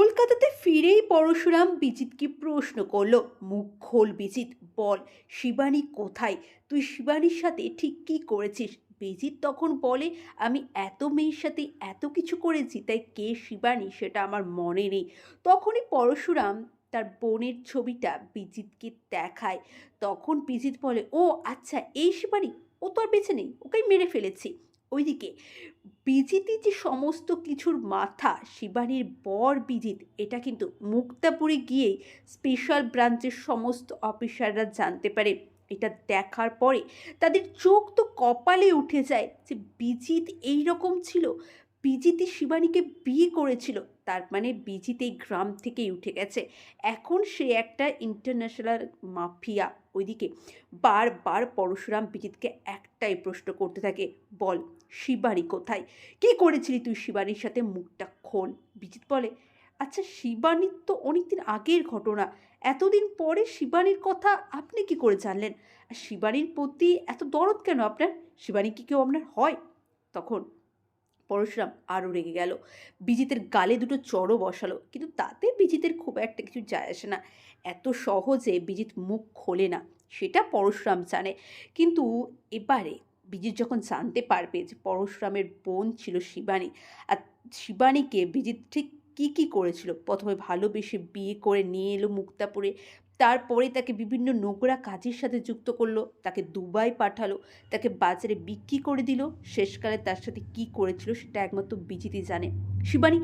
কলকাতাতে ফিরেই পরশুরাম বিজিতকে প্রশ্ন করলো, মুখ খোল বিজিত, বল শিবানী কোথায়? তুই শিবানীর সাথে ঠিক কী করেছিস? বিজিত তখন বলে, আমি এত মেয়ের সাথে এত কিছু করেছি, তাই কে শিবানী সেটা আমার মনে নেই। তখনই পরশুরাম তার বোনের ছবিটা বিজিতকে দেখায়। তখন বিজিত বলে, ও আচ্ছা এই শিবানী, ও তো আর বেঁচে নেই, ওকেই মেরে ফেলেছি। ওইদিকে বিজিতই যে সমস্ত কিছুর মাথা, শিবানীর বর বিজিত, এটা কিন্তু মুক্তাপুরে গিয়েই স্পেশাল ব্রাঞ্চের সমস্ত অফিসাররা জানতে পারে। এটা দেখার পরে তাদের চোখ তো কপালে উঠে যায় যে বিজিত এই রকম ছিল। বিজিতই শিবানীকে বিয়ে করেছিল, তার মানে বিজিত এই গ্রাম থেকেই উঠে গেছে। এখন সে একটা ইন্টারন্যাশনাল মাফিয়া। ওইদিকে বারবার পরশুরাম বিজিতকে একটাই প্রশ্ন করতে থাকে, বল শিবানী কোথায়? কী করেছিলি তুই শিবানীর সাথে, মুখটা খোল। বিজিত বলে, আচ্ছা শিবানীর তো অনেকদিন আগের ঘটনা, এতদিন পরে শিবানীর কথা আপনি কি করে জানলেন? আর শিবানীর প্রতি এত দরদ কেন আপনার? শিবানী কি কেউ আপনার হয়? তখন পরশুরাম আরও রেগে গেল, বিজিতের গালে দুটো চড়ও বসালো, কিন্তু তাতে বিজিতের খুব একটা কিছু যায় আসে না। এত সহজে বিজিত মুখ খোলে না, সেটা পরশুরাম জানে। কিন্তু এবারে বিজিত যখন জানতে পারবে যে পরশুরামের বোন ছিল শিবানী, আর শিবানীকে বিজিত ঠিক কী কী করেছিল, প্রথমে ভালোবেসে বিয়ে করে নিয়ে এলো মুক্তাপুরে, তারপরে তাকে বিভিন্ন নোংরা কাজের সাথে যুক্ত করলো, তাকে দুবাই পাঠালো, তাকে বাজারে বিক্রি করে দিল, শেষকালে তার সাথে কী করেছিল সেটা একমাত্র বিজিতই জানে। শিবানী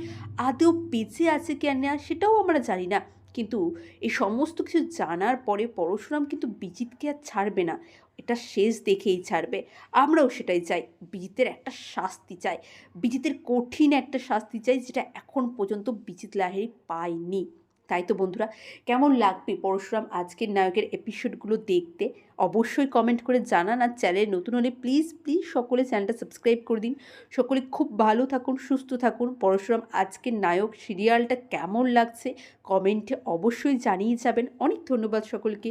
আদৌ বেঁচে আছে কি না সেটাও আমরা জানি না, কিন্তু এই সমস্ত কিছু জানার পরে পরশুরাম কিন্তু বিজিতকে আর ছাড়বে না, এটা শেষ দেখেই ছাড়বে। আমরাও সেটাই চাই, বিজিতের একটা শাস্তি চাই, বিজিতের কঠিন একটা শাস্তি চাই, যেটা এখন পর্যন্ত বিজিত লাহিড়ী পায়নি। তাই তো বন্ধুরা, কেমন লাগবে পরশুরাম আজকের নায়কের এপিসোডগুলো দেখতে? অবশ্যই কমেন্ট করে জানান। আর চ্যানেল নতুন হলে প্লিজ প্লিজ সকলে চ্যানেলটা সাবস্ক্রাইব করে দিন। সকলে খুব ভালো থাকুন, সুস্থ থাকুন। পরশুরাম আজকের নায়ক সিরিয়ালটা কেমন লাগছে কমেন্টে অবশ্যই জানিয়ে যাবেন। অনেক ধন্যবাদ সকলকে।